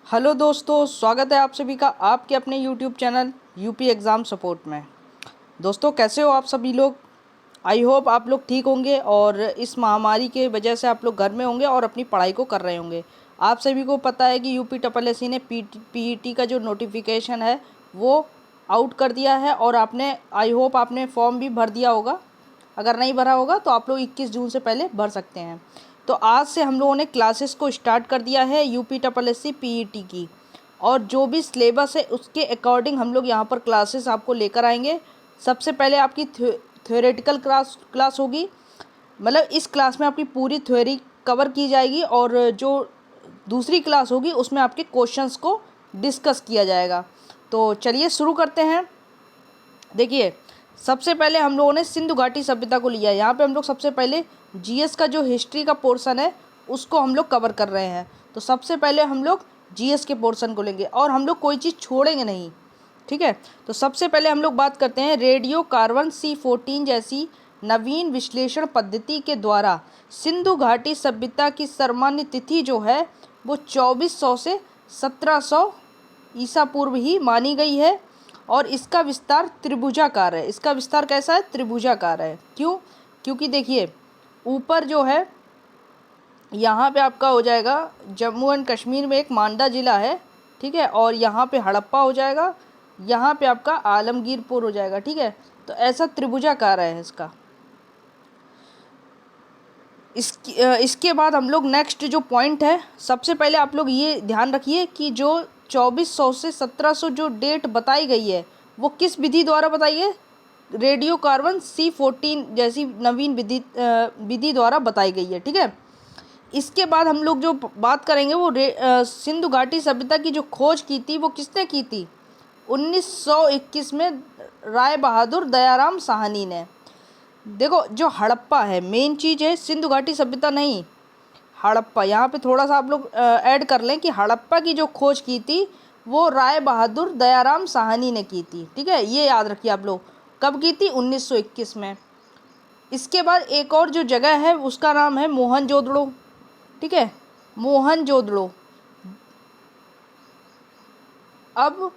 Hello दोस्तों, स्वागत है आप सभी का आपके अपने YouTube channel UP exam support में। दोस्तों, कैसे हो आप सभी लोग? आई होप आप लोग ठीक होंगे और इस महामारी के वजह से आप लोग घर में होंगे और अपनी पढ़ाई को कर रहे होंगे। आप सभी को पता है कि यूपी SSC ने पीईटी का जो नोटिफिकेशन है वो आउट कर दिया है और आपने आई होप आपने फॉर्म भी भर दिया होगा। अगर नहीं भरा होगा तो आप लोग 21 जून से पहले भर सकते हैं। तो आज से हम लोगों ने क्लासेस को स्टार्ट कर दिया है यूपी SSC पीईटी की, और जो भी सिलेबस है उसके अकॉर्डिंग हम लोग यहाँ पर क्लासेस आपको लेकर आएंगे। सबसे पहले आपकी थ्योरेटिकल क्लास होगी, मतलब इस क्लास में आपकी पूरी थ्योरी कवर की जाएगी, और जो दूसरी क्लास होगी उसमें आपके क्वेश्चंस को डिस्कस किया जाएगा। तो चलिए शुरू करते हैं। देखिए, सबसे पहले हम लोगों ने सिंधु घाटी सभ्यता को लिया है। यहाँ पे हम लोग सबसे पहले जीएस का जो हिस्ट्री का पोर्शन है उसको हम लोग कवर कर रहे हैं। तो सबसे पहले हम लोग जीएस के पोर्शन को लेंगे और हम लोग कोई चीज़ छोड़ेंगे नहीं, ठीक है। तो सबसे पहले हम लोग बात करते हैं रेडियो कार्बन C14 जैसी नवीन विश्लेषण पद्धति के द्वारा सिंधु घाटी सभ्यता की सामान्य तिथि जो है वो 2400 से 1700 ईसा पूर्व ही मानी गई है, और इसका विस्तार त्रिभुजाकार है। इसका विस्तार कैसा है? त्रिभुजाकार है। क्यों? क्योंकि देखिए, ऊपर जो है यहाँ पे आपका हो जाएगा जम्मू एंड कश्मीर में एक मांडा ज़िला है, ठीक है, और यहाँ पे हड़प्पा हो जाएगा, यहाँ पे आपका आलमगीरपुर हो जाएगा, ठीक है। तो ऐसा त्रिभुजाकार है इसका। इसके बाद हम लोग नेक्स्ट जो पॉइंट है, सबसे पहले आप लोग ये ध्यान रखिए कि जो 2400 से 1700 जो डेट बताई गई है वो किस विधि द्वारा बताई है? रेडियो कार्बन C14 जैसी नवीन विधि द्वारा बताई गई है, ठीक है। इसके बाद हम लोग जो बात करेंगे वो सिंधु घाटी सभ्यता की जो खोज की थी वो किसने की थी? 1921 में राय बहादुर दयाराम साहनी ने। देखो, जो हड़प्पा है मेन चीज़ है, सिंधु घाटी सभ्यता नहीं, हड़प्पा। यहाँ पे थोड़ा सा आप लोग ऐड कर लें कि हड़प्पा की जो खोज की थी वो राय बहादुर दयाराम साहनी ने की थी, ठीक है। ये याद रखिए आप लोग, कब की थी? 1921 में। इसके बाद एक और जो जगह है उसका नाम है मोहनजोदड़ो, ठीक है, मोहनजोदड़ो। अब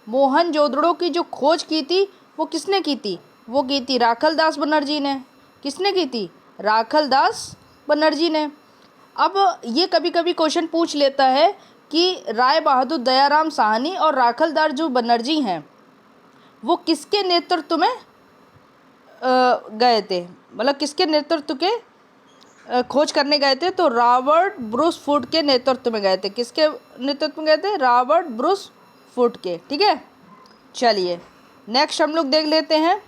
मोहनजोदड़ो की जो खोज की थी वो किसने की थी? वो की थी राखलदास बनर्जी ने। किसने की थी? राखलदास बनर्जी ने। अब ये कभी कभी क्वेश्चन पूछ लेता है कि राय बहादुर दयाराम साहनी और राखलदास जो बनर्जी हैं वो किसके नेतृत्व में गए थे, मतलब किसके नेतृत्व के खोज करने गए थे? तो रॉबर्ट ब्रूस फुट के नेतृत्व में गए थे। किसके नेतृत्व में गए थे? रॉबर्ट ब्रूस फुट के, ठीक है। चलिए नेक्स्ट हम लोग देख लेते हैं।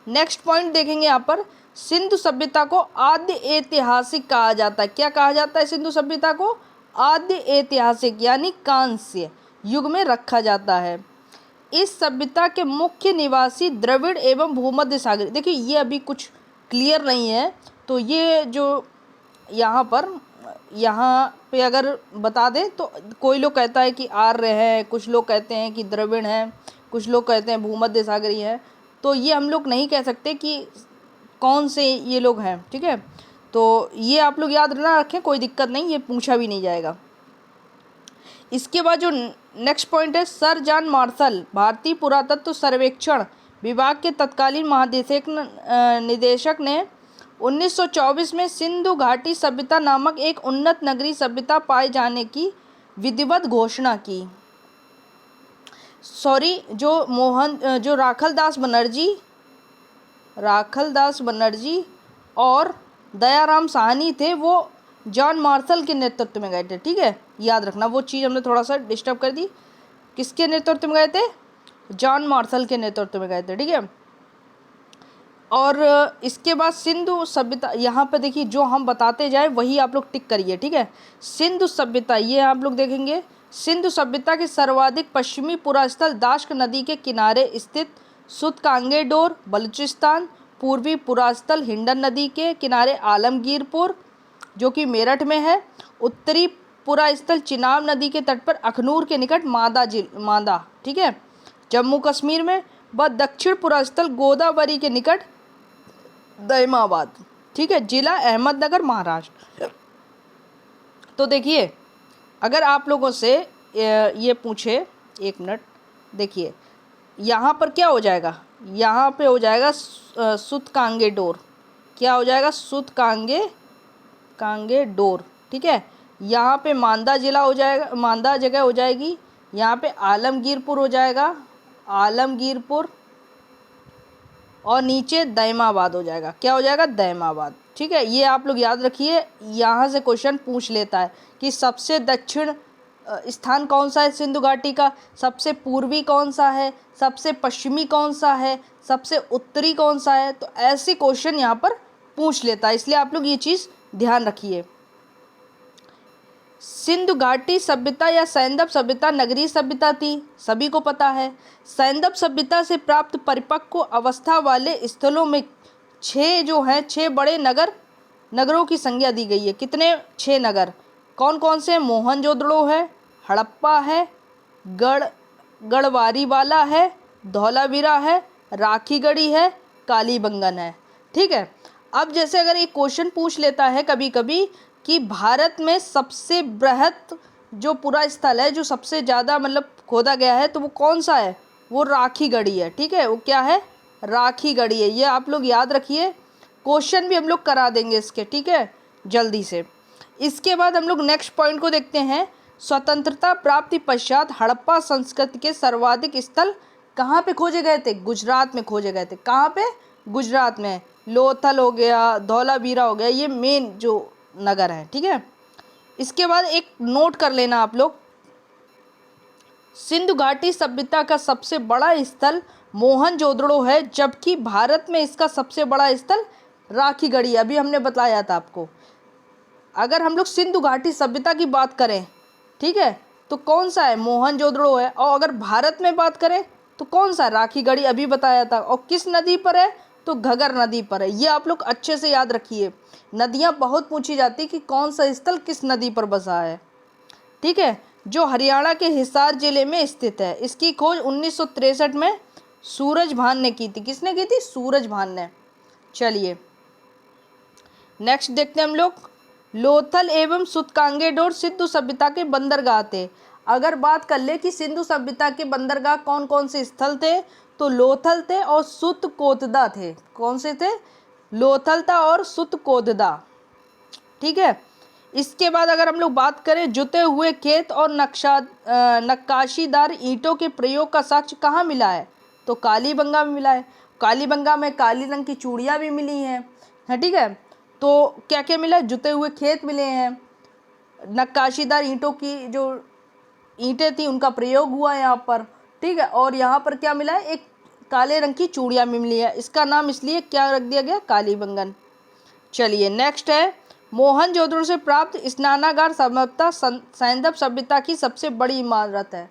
नेक्स्ट पॉइंट देखेंगे यहाँ पर, सिंधु सभ्यता को आद्य ऐतिहासिक कहा जाता है। क्या कहा जाता है सिंधु सभ्यता को? आद्य ऐतिहासिक, यानी कांस्य युग में रखा जाता है। इस सभ्यता के मुख्य निवासी द्रविड़ एवं भूमध्य सागरी। देखिए, ये अभी कुछ क्लियर नहीं है, तो ये जो यहाँ पे अगर बता दें तो कोई लोग कहता है कि आर्य है, कुछ लोग कहते हैं कि द्रविड़ हैं, कुछ लोग कहते हैं भूमध्य सागरी है। तो ये हम लोग नहीं कह सकते कि कौन से ये लोग हैं, ठीक है। तो ये आप लोग याद ना रखें, कोई दिक्कत नहीं, ये पूछा भी नहीं जाएगा। इसके बाद जो नेक्स्ट पॉइंट है, सर जॉन मार्शल भारतीय पुरातत्व सर्वेक्षण विभाग के तत्कालीन निदेशक ने 1924 में सिंधु घाटी सभ्यता नामक एक उन्नत नगरीय सभ्यता पाए जाने की विधिवत घोषणा की। जो राखलदास बनर्जी और दयाराम साहनी थे वो जॉन मार्शल के नेतृत्व में गए थे, ठीक है। याद रखना, वो चीज़ हमने थोड़ा सा डिस्टर्ब कर दी। किसके नेतृत्व में गए थे? जॉन मार्शल के नेतृत्व में गए थे, ठीक है। और इसके बाद सिंधु सभ्यता, यहाँ पे देखिए जो हम बताते जाए वही आप लोग टिक करिए, ठीक है। सिंधु सभ्यता, ये आप लोग देखेंगे, सिंधु सभ्यता के सर्वाधिक पश्चिमी पुरास्थल दाश्क नदी के किनारे स्थित सुतकांगेडोर बलूचिस्तान, पूर्वी पुरास्थल हिंडन नदी के किनारे आलमगीरपुर जो कि मेरठ में है, उत्तरी पुरास्थल चिनाब नदी के तट पर अखनूर के निकट मादा, ठीक है, जम्मू कश्मीर में, व दक्षिण पुरास्थल गोदावरी के निकट दैमाबाद, ठीक है, जिला अहमदनगर, महाराष्ट्र। तो देखिए, अगर आप लोगों से ये पूछे, 1 मिनट देखिए, यहाँ पर क्या हो जाएगा, यहाँ पे हो जाएगा सुतकांगे डोर। क्या हो जाएगा, कांगे डोर। ठीक है, यहाँ पे मांदा जिला हो जाएगा, मांदा जगह हो जाएगी। यहाँ पे आलमगीरपुर हो जाएगा, आलमगीरपुर, और नीचे दैमाबाद हो जाएगा। क्या हो जाएगा, दैमाबाद। ठीक है, ये आप लोग याद रखिए, यहाँ से क्वेश्चन पूछ लेता है कि सबसे दक्षिण स्थान कौन सा है सिंधु घाटी का, सबसे पूर्वी कौन सा है, सबसे पश्चिमी कौन सा है, सबसे उत्तरी कौन सा है। तो ऐसे क्वेश्चन यहाँ पर पूछ लेता है, इसलिए आप लोग ये चीज़ ध्यान रखिए। सिंधु घाटी सभ्यता या सैंधव सभ्यता नगरीय सभ्यता थी, सभी को पता है। सैंधव सभ्यता से प्राप्त परिपक्व अवस्था वाले स्थलों में 6 जो हैं, 6 बड़े नगरों की संज्ञा दी गई है। कितने, 6 नगर। कौन कौन से, मोहनजोदड़ो है, हड़प्पा है, गढ़वारीवाला है, धौलावीरा है, राखीगढ़ी है, कालीबंगन है। ठीक है, अब जैसे अगर एक क्वेश्चन पूछ लेता है कभी कभी कि भारत में सबसे बृहत जो पूरा स्थल है, जो सबसे ज़्यादा मतलब खोदा गया है, तो वो कौन सा है, वो राखीगढ़ी है। ठीक है, वो क्या है, राखीगढ़ी है। ये आप लोग याद रखिए, क्वेश्चन भी हम लोग करा देंगे इसके। ठीक है, जल्दी से। इसके बाद हम लोग नेक्स्ट पॉइंट को देखते हैं। स्वतंत्रता प्राप्ति पश्चात हड़प्पा संस्कृति के सर्वाधिक स्थल कहाँ पे खोजे गए थे, गुजरात में खोजे गए थे। कहाँ पे, गुजरात में। लोथल हो गया, धौलावीरा हो गया, ये मेन जो नगर है। ठीक है, इसके बाद एक नोट कर लेना आप लोग, सिंधु घाटी सभ्यता का सबसे बड़ा स्थल मोहनजोदड़ो है, जबकि भारत में इसका सबसे बड़ा स्थल राखीगढ़ी। अभी हमने बताया था आपको। अगर हम लोग सिंधु घाटी सभ्यता की बात करें, ठीक है, तो कौन सा है, मोहनजोदड़ो है। और अगर भारत में बात करें तो कौन सा, राखीगढ़ी, अभी बताया था। और किस नदी पर है, तो घगर नदी पर है। ये आप लोग अच्छे से याद रखिए, नदियाँ बहुत पूछी जाती कि कौन सा स्थल किस नदी पर बसा है। ठीक है, जो हरियाणा के हिसार जिले में स्थित है। इसकी खोज 1963 में सूरजभान ने की थी। किसने की थी, सूरजभान ने। चलिए नेक्स्ट देखते हैं हम लोग, लोथल एवं सुतकांगे डोर सिंधु सभ्यता के बंदरगाह थे। अगर बात कर ले कि सिंधु सभ्यता के बंदरगाह कौन कौन से स्थल थे, तो लोथल थे और सुतकोतदा थे। कौन से थे, लोथल था और सुतकोतदा। ठीक है, इसके बाद अगर हम लोग बात करें, जुते हुए खेत और नक्काशीदार ईंटों के प्रयोग का साक्ष्य कहाँ मिला है, तो कालीबंगा में मिला है। कालीबंगा में काली रंग की चूड़ियाँ भी मिली हैं। ठीक है, तो क्या क्या मिला, जुते हुए खेत मिले हैं, नक्काशीदार ईंटों की जो ईंटें थी उनका प्रयोग हुआ है यहाँ पर। ठीक है, और यहाँ पर क्या मिला है, एक काले रंग की चूड़ियाँ मिली है। इसका नाम इसलिए क्या रख दिया गया, कालीबंगन। चलिए नेक्स्ट है, मोहनजोदड़ो से प्राप्त स्नानागार संभवतः सैंधव सभ्यता की सबसे बड़ी इमारत है।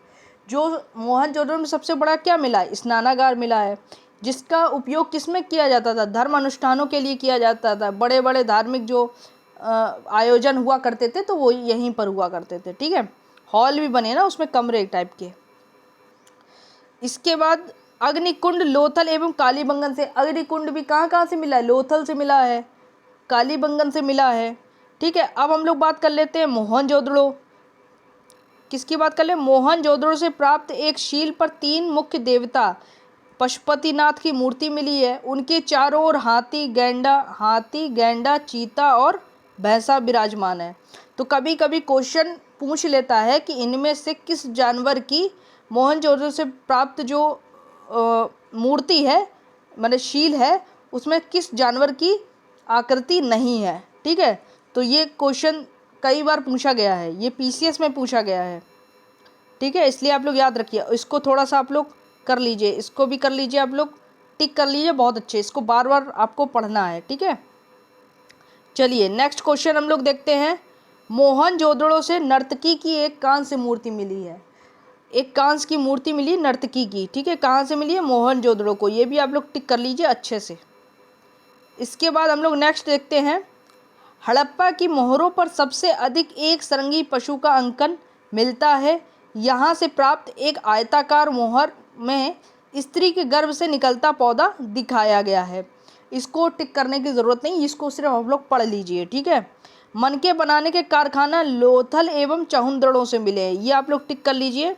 जो मोहनजोदड़ो में सबसे बड़ा क्या मिला है, स्नानागार मिला है, जिसका उपयोग किस में किया जाता था, धर्म अनुष्ठानों के लिए किया जाता था। बड़े बड़े धार्मिक जो आयोजन हुआ करते थे तो वो यहीं पर हुआ करते थे। ठीक है, हॉल भी बने ना उसमें, कमरे टाइप के। इसके बाद अग्निकुंड लोथल एवं कालीबंगन से। अग्निकुंड भी कहाँ कहाँ से मिला है, लोथल से मिला है, कालीबंगन से मिला है। ठीक है, अब हम लोग बात कर लेते हैं मोहनजोदड़ो। किसकी बात कर ले, मोहनजोदड़ो से प्राप्त एक शील पर 3 मुख्य देवता पशुपतिनाथ की मूर्ति मिली है। उनके चारों ओर हाथी गैंडा चीता और भैंसा विराजमान है। तो कभी कभी क्वेश्चन पूछ लेता है कि इनमें से किस जानवर की मोहनजोदड़ो से प्राप्त जो मूर्ति है, मतलब शील है, उसमें किस जानवर की आकृति नहीं है। ठीक है, तो ये क्वेश्चन कई बार पूछा गया है, ये पीसीएस में पूछा गया है। ठीक है, इसलिए आप लोग याद रखिए। इसको थोड़ा सा आप लोग कर लीजिए, इसको भी कर लीजिए, आप लोग टिक कर लीजिए, बहुत अच्छे। इसको बार बार आपको पढ़ना है। ठीक है, चलिए नेक्स्ट क्वेश्चन हम लोग देखते हैं। मोहनजोदड़ो से नर्तकी की एक कांस्य मूर्ति मिली है। एक कांस्य की मूर्ति मिली है नर्तकी की। ठीक है, कहाँ से मिली है, मोहनजोदड़ो को। ये भी आप लोग टिक कर लीजिए अच्छे से। इसके बाद हम लोग नेक्स्ट देखते हैं, हड़प्पा की मोहरों पर सबसे अधिक एक सरंगी पशु का अंकन मिलता है। यहाँ से प्राप्त एक आयताकार मोहर में स्त्री के गर्भ से निकलता पौधा दिखाया गया है। इसको टिक करने की ज़रूरत नहीं, इसको सिर्फ हम लोग पढ़ लीजिए। ठीक है, मनके बनाने के कारखाना लोथल एवं चहुंदड़ों से मिले हैं। ये आप लोग टिक कर लीजिए।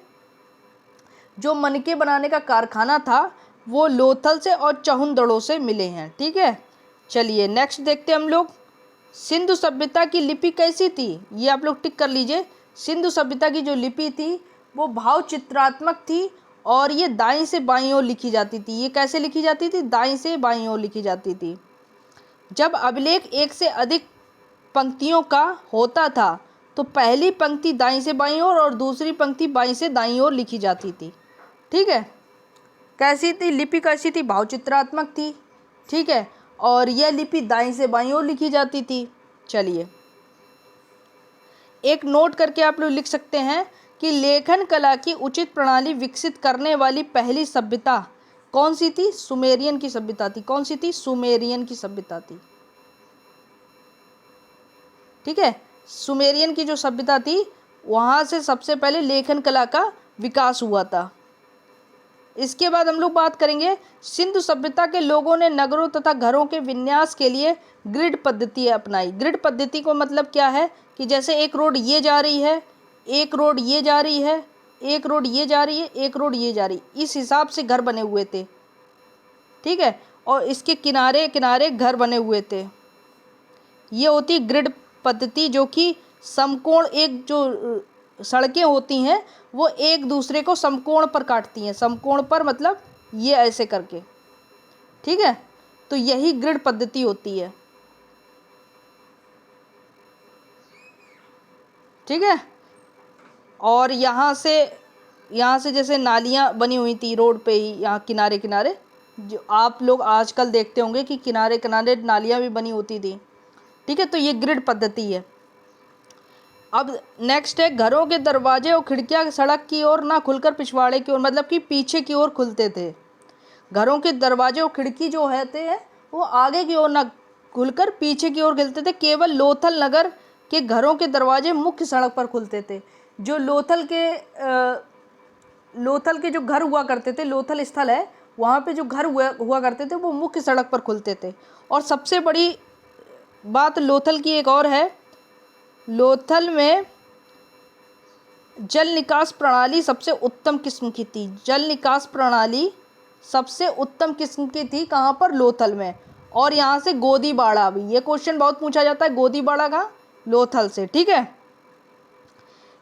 जो मनके बनाने का कारखाना था वो लोथल से और चहुंदड़ों से मिले हैं। ठीक है, चलिए नेक्स्ट देखते हैं हम लोग। सिंधु सभ्यता की लिपि कैसी थी? ये आप लोग टिक कर लीजिए। सिंधु सभ्यता की जो लिपि थी वो भाव चित्रात्मक थी और ये दाईं से बाईं ओर लिखी जाती थी। ये कैसे लिखी जाती थी? दाईं से बाईं ओर लिखी जाती थी। जब अभिलेख एक से अधिक पंक्तियों का होता था तो पहली पंक्ति दाईं से बाईं ओर और दूसरी पंक्ति बाईं से दाईं ओर लिखी जाती थी। ठीक है, कैसी थी लिपि? कैसी थी? भाव चित्रात्मक थी। ठीक है, और यह लिपि दाईं से बाईं ओर लिखी जाती थी। चलिए एक नोट करके आप लोग लिख सकते हैं कि लेखन कला की उचित प्रणाली विकसित करने वाली पहली सभ्यता कौन सी थी? सुमेरियन की सभ्यता थी। कौन सी थी? सुमेरियन की सभ्यता थी। ठीक है, सुमेरियन की जो सभ्यता थी वहाँ से सबसे पहले लेखन कला का विकास हुआ था। इसके बाद हम लोग बात करेंगे सिंधु सभ्यता के लोगों ने नगरों तथा घरों के विन्यास के लिए ग्रिड पद्धति अपनाई। ग्रिड पद्धति को मतलब क्या है कि जैसे एक रोड ये जा रही है, एक रोड ये जा रही है, एक रोड ये जा रही है, एक रोड ये जा रही, इस हिसाब से घर बने हुए थे। ठीक है, और इसके किनारे किनारे घर बने हुए थे। ये होती ग्रिड पद्धति, जो कि समकोण, एक जो सड़कें होती हैं वो एक दूसरे को समकोण पर काटती हैं। समकोण पर मतलब ये ऐसे करके। ठीक है, तो यही ग्रिड पद्धति होती है। ठीक है, और यहाँ से जैसे नालियाँ बनी हुई थी रोड पे ही, यहाँ किनारे किनारे, जो आप लोग आजकल देखते होंगे कि किनारे किनारे नालियाँ भी बनी होती थी। ठीक है, तो ये ग्रिड पद्धति है। अब नेक्स्ट है घरों के दरवाजे और खिड़कियां सड़क की ओर ना खुलकर पिछवाड़े की ओर, मतलब कि पीछे की ओर खुलते थे। घरों के दरवाजे और खिड़की जो है वो आगे की ओर ना खुलकर पीछे की ओर खुलते थे। केवल लोथल नगर के घरों के दरवाजे मुख्य सड़क पर खुलते थे। जो लोथल के जो घर हुआ करते थे, लोथल स्थल है वहाँ पे जो घर हुआ करते थे वो मुख्य सड़क पर खुलते थे। और सबसे बड़ी बात लोथल की एक और है, लोथल में जल निकास प्रणाली सबसे उत्तम किस्म की थी। जल निकास प्रणाली सबसे उत्तम किस्म की थी। कहाँ पर? लोथल में। और यहाँ से गोदीबाड़ा भी, ये क्वेश्चन बहुत पूछा जाता है, गोदीबाड़ा का लोथल से। ठीक है,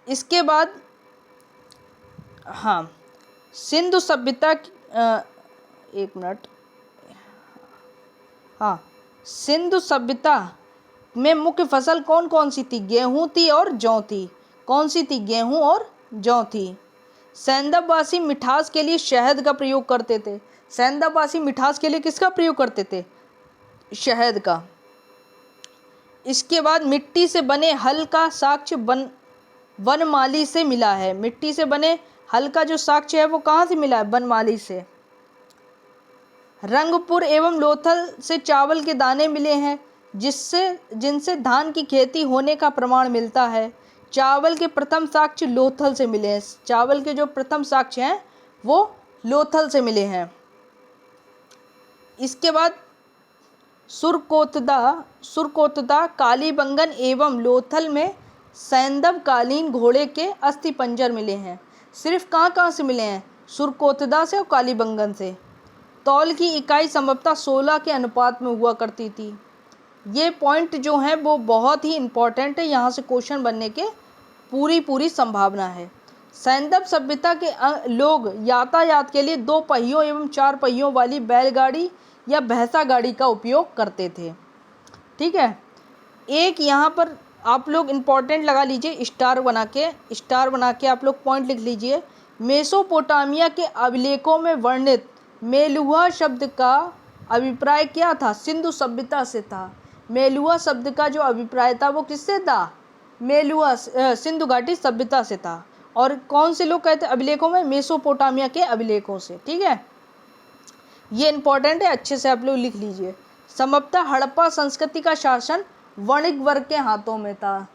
इसके बाद हाँ, सिंधु सभ्यता एक मिनट, हाँ, सिंधु सभ्यता में मुख्य फसल कौन कौन सी थी? गेहूं थी और जौ थी। कौन सी थी? गेहूं और जौ थी। सैंदबवासी मिठास के लिए शहद का प्रयोग करते थे। सैंदबवासी मिठास के लिए किसका प्रयोग करते थे? शहद का। इसके बाद मिट्टी से बने हल का साक्ष्य वनमाली से मिला है। मिट्टी से बने हल का जो साक्ष्य है वो कहाँ से मिला है? वनमाली से। रंगपुर एवं लोथल से चावल के दाने मिले हैं जिनसे धान की खेती होने का प्रमाण मिलता है। चावल के प्रथम साक्ष्य लोथल से मिले हैं। चावल के जो प्रथम साक्ष्य हैं वो लोथल से मिले हैं। इसके बाद सुरकोतदा कालीबंगन एवं लोथल में सैंदव कालीन घोड़े के अस्थि पंजर मिले हैं। सिर्फ कहाँ से मिले हैं? सुरकोतदा से और कालीबंगन से। तौल की इकाई संभवतः 16 के अनुपात में हुआ करती थी। ये पॉइंट जो हैं वो बहुत ही इम्पोर्टेंट है, यहाँ से क्वेश्चन बनने के पूरी संभावना है। सैंदव सभ्यता के लोग यातायात के लिए 2 पहियों एवं 4 पहियों वाली बैलगाड़ी या भैंसा गाड़ी का उपयोग करते थे। ठीक है, एक यहाँ पर आप लोग इम्पोर्टेंट लगा लीजिए, स्टार बना के आप लोग पॉइंट लिख लीजिए। मेसोपोटामिया के अभिलेखों में वर्णित मेलुहा शब्द का अभिप्राय क्या था? सिंधु सभ्यता से था। मेलुहा शब्द का जो अभिप्राय था वो किससे था? मेलुहा सिंधु घाटी सभ्यता से था। और कौन से लोग कहते हैं अभिलेखों में? मेसोपोटामिया के अभिलेखों से। ठीक है, ये इंपॉर्टेंट है, अच्छे से आप लोग लिख लीजिए। संभवतः हड़प्पा संस्कृति का शासन वणिक वर्ग के हाथों में था।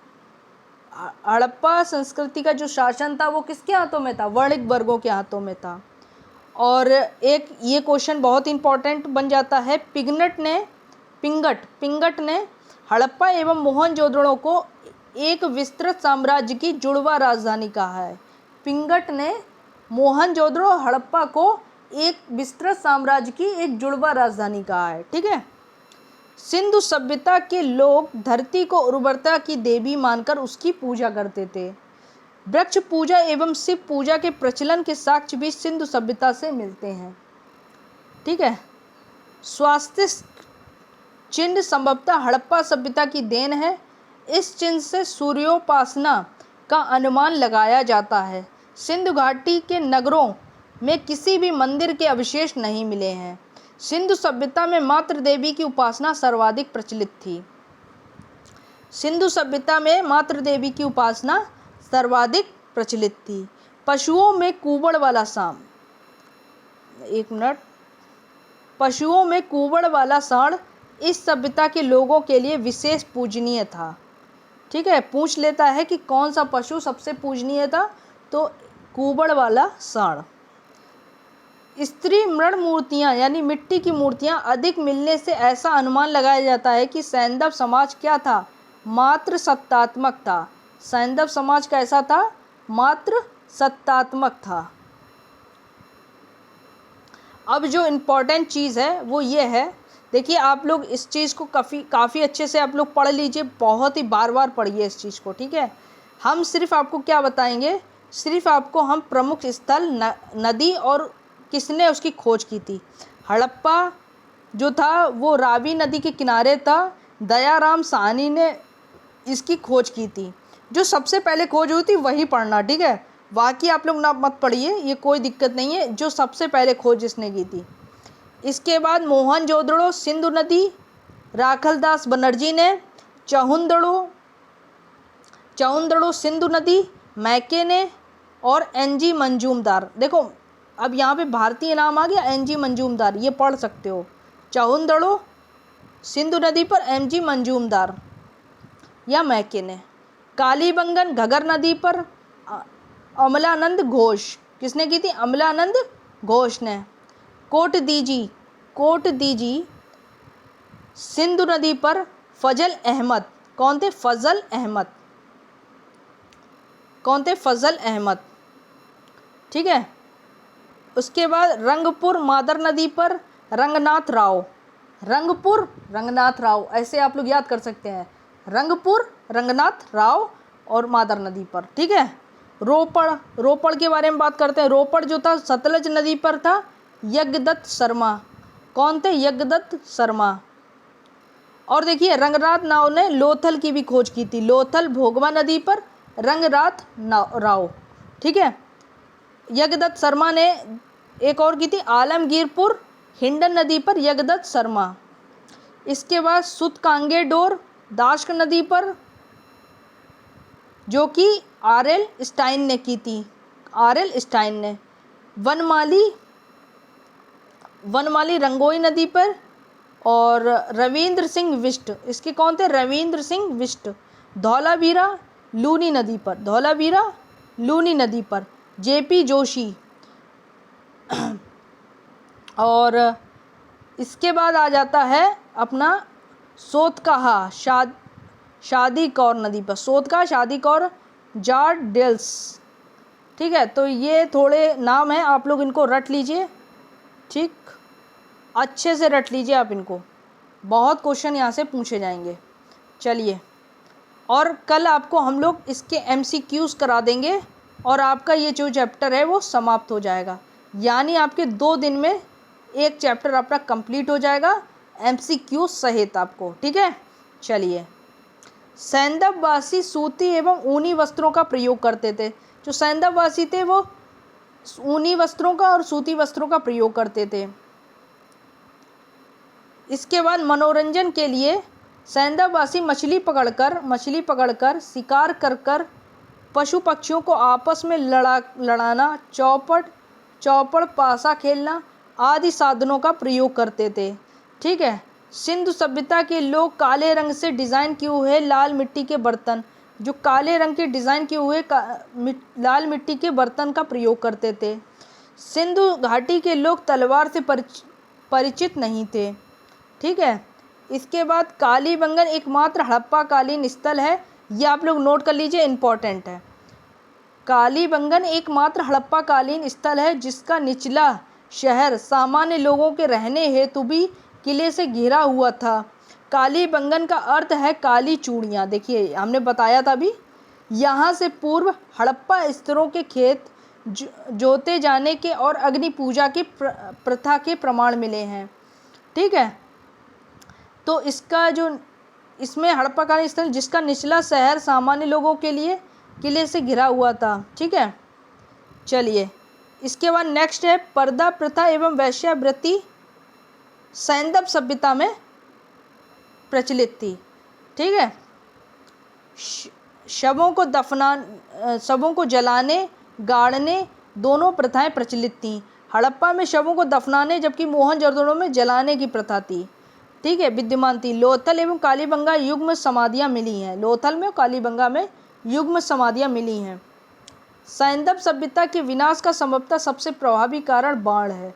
हड़प्पा संस्कृति का जो शासन था वो किसके हाथों में था? वणिक वर्गों के हाथों में था। और एक ये क्वेश्चन बहुत इंपॉर्टेंट बन जाता है, पिंगट ने हड़प्पा एवं मोहनजोदड़ो को एक विस्तृत साम्राज्य की जुड़वा राजधानी कहा है। पिंगट ने मोहनजोदड़ो और हड़प्पा को एक विस्तृत साम्राज्य की एक जुड़वा राजधानी कहा है। ठीक है। सिंधु सभ्यता के लोग धरती को उर्वरता की देवी मानकर उसकी पूजा करते थे। वृक्ष पूजा एवं शिव पूजा के प्रचलन के साक्ष्य भी सिंधु सभ्यता से मिलते हैं। ठीक है। स्वास्थ्य चिन्ह संभवतः हड़प्पा सभ्यता की देन है। इस चिन्ह से सूर्योपासना का अनुमान लगाया जाता है। सिंधु घाटी के नगरों में किसी भी मंदिर के अवशेष नहीं मिले हैं। सिंधु सभ्यता में मातृ देवी की उपासना सर्वाधिक प्रचलित थी। सिंधु सभ्यता में मातृ देवी की उपासना सर्वाधिक प्रचलित थी। पशुओं में कुबड़ वाला सांड, एक मिनट, पशुओं में कुबड़ वाला सांड इस सभ्यता के लोगों के लिए विशेष पूजनीय था। ठीक है। पूछ लेता है कि कौन सा पशु सबसे पूजनीय था, तो कुबड़ वाला सांड। स्त्री मृण मूर्तियाँ यानी मिट्टी की मूर्तियाँ अधिक मिलने से ऐसा अनुमान लगाया जाता है कि सैंधव समाज क्या था, मात्र सत्तात्मक था। सैंधव समाज कैसा था, मात्र सत्तात्मक था। अब जो इम्पोर्टेंट चीज़ है वो ये है, देखिए आप लोग इस चीज़ को काफ़ी अच्छे से आप लोग पढ़ लीजिए, बहुत ही बार बार पढ़िए इस चीज़ को। ठीक है। हम सिर्फ आपको क्या बताएंगे, सिर्फ आपको हम प्रमुख स्थल, नदी और किसने उसकी खोज की थी। हड़प्पा जो था वो रावी नदी के किनारे था। दयाराम साहनी ने इसकी खोज की थी। जो सबसे पहले खोज हुई थी वही पढ़ना। ठीक है। बाकी आप लोग ना मत पढ़िए, ये कोई दिक्कत नहीं है। जो सबसे पहले खोज इसने की थी। इसके बाद मोहनजोदड़ो सिंधु नदी, राखलदास बनर्जी ने। चौंदड़ो सिंधु नदी, मैके ने, और एनजी मंजूमदार। देखो अब यहाँ पे भारतीय नाम आ गया, एनजी मंजूमदार, ये पढ़ सकते हो। चौंदड़ो सिंधु नदी पर एनजी मंजूमदार या मैके ने। कालीबंगन घगर नदी पर अमलानंद घोष, किसने की थी, अमलानंद घोष ने। कोट दीजी सिंधु नदी पर फजल अहमद, कौन थे, फजल अहमद, कौन थे, फजल अहमद। ठीक है। उसके बाद रंगपुर मादर नदी पर रंगनाथ राव, रंगपुर रंगनाथ राव, ऐसे आप लोग याद कर सकते हैं, रंगपुर रंगनाथ राव और मादर नदी पर। ठीक है। रोपड़ के बारे में बात करते हैं। रोपड़ जो था सतलज नदी पर था, यज्ञदत्त शर्मा, कौन थे, यज्ञदत्त शर्मा। और देखिए रंगनाथ राव ने लोथल की भी खोज की थी। लोथल भोगवा नदी पर रंगनाथ राव। ठीक है। यज्ञदत्त शर्मा ने एक और की थी, आलमगीरपुर हिंडन नदी पर यज्ञदत्त शर्मा। इसके बाद सुतकांगे डोर दाश्क नदी पर, जो कि आरएल स्टाइन ने की थी, आरएल स्टाइन ने। वनमाली रंगोई नदी पर, और रविंद्र सिंह बिष्ट, इसके कौन थे, रविंद्र सिंह बिष्ट। धौलावीरा लूनी नदी पर, धौलावीरा लूनी नदी पर जेपी जोशी। और इसके बाद आ जाता है अपना सोतकाहा शादी कौर नदी पर, सोतकाहा शादी कौर जार्ड डेल्स। ठीक है। तो ये थोड़े नाम हैं, आप लोग इनको रट लीजिए। ठीक, अच्छे से रट लीजिए आप इनको, बहुत क्वेश्चन यहाँ से पूछे जाएंगे। चलिए, और कल आपको हम लोग इसके MCQs करा देंगे और आपका ये जो चैप्टर है वो समाप्त हो जाएगा। यानी आपके 2 दिन में एक चैप्टर आपका कंप्लीट हो जाएगा MCQ सहित आपको। ठीक है। चलिए, सैंधववासी सूती एवं ऊनी वस्त्रों का प्रयोग करते थे। जो सैंधववासी थे वो ऊनी वस्त्रों का और सूती वस्त्रों का प्रयोग करते थे। इसके बाद मनोरंजन के लिए सैंधववासी मछली पकड़कर शिकार कर पशु पक्षियों को आपस में लड़ाना, चौपड़ पासा खेलना आदि साधनों का प्रयोग करते थे। ठीक है। सिंधु सभ्यता के लोग काले रंग से डिज़ाइन किए हुए लाल मिट्टी के बर्तन, जो काले रंग के डिज़ाइन किए हुए लाल मिट्टी के बर्तन का प्रयोग करते थे। सिंधु घाटी के लोग तलवार से परिचित नहीं थे। ठीक है। इसके बाद कालीबंगन एकमात्र हड़प्पा कालीन स्थल है, ये आप लोग नोट कर लीजिए, इम्पोर्टेंट है। कालीबंगन एकमात्र हड़प्पा कालीन स्थल है जिसका निचला शहर सामान्य लोगों के रहने हेतु भी किले से घिरा हुआ था। कालीबंगन का अर्थ है काली चूड़ियाँ। देखिए हमने बताया था अभी, यहाँ से पूर्व हड़प्पा स्तरों के खेत जोते जाने के और अग्नि पूजा की प्रथा के प्रमाण मिले हैं। ठीक है, तो इसका जो इसमें हड़प्पा कालीन स्थल जिसका निचला शहर सामान्य लोगों के लिए किले से घिरा हुआ था। ठीक है, चलिए इसके बाद नेक्स्ट है पर्दा प्रथा एवं वेश्यावृत्ति सैंदव सभ्यता में प्रचलित थी। ठीक है, शवों को जलाने गाड़ने दोनों प्रथाएं प्रचलित थीं। हड़प्पा में शवों को दफनाने जबकि मोहनजोदड़ो में जलाने की प्रथा थी। ठीक है, विद्यमान थी। लोथल एवं कालीबंगा युग्म समाधियां मिली हैं। लोथल में कालीबंगा में युग्म समाधियां मिली हैं। सैंदव सभ्यता के विनाश का संभवतः सबसे प्रभावी कारण बाण है।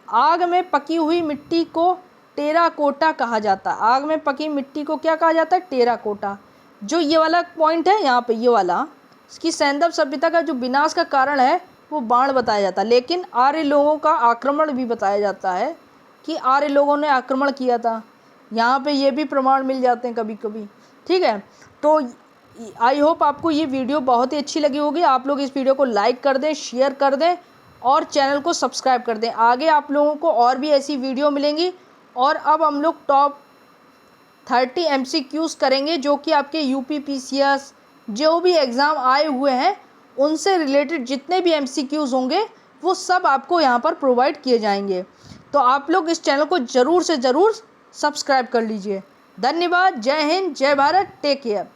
आग में पकी हुई मिट्टी को टेराकोटा कहा जाता है। आग में पकी मिट्टी को क्या कहा जाता है? टेराकोटा। जो ये वाला पॉइंट है यहाँ पे, ये वाला, इसकी सैंदव सभ्यता का जो विनाश का कारण है वो बाण बताया जाता है। लेकिन आर्य लोगों का आक्रमण भी बताया जाता है कि आर्य लोगों ने आक्रमण किया था। यहाँ पे ये भी प्रमाण मिल जाते हैं कभी कभी। ठीक है, तो आई होप आपको ये वीडियो बहुत ही अच्छी लगी होगी। आप लोग इस वीडियो को लाइक कर दें, शेयर कर दें और चैनल को सब्सक्राइब कर दें। आगे आप लोगों को और भी ऐसी वीडियो मिलेंगी। और अब हम लोग टॉप 30 MCQs करेंगे जो कि आपके यूपी PCS जो भी एग्ज़ाम आए हुए हैं उनसे रिलेटेड जितने भी MCQs होंगे वो सब आपको यहाँ पर प्रोवाइड किए जाएंगे। तो आप लोग इस चैनल को ज़रूर से ज़रूर सब्सक्राइब कर लीजिए। धन्यवाद। जय हिंद, जय भारत, टेक केयर।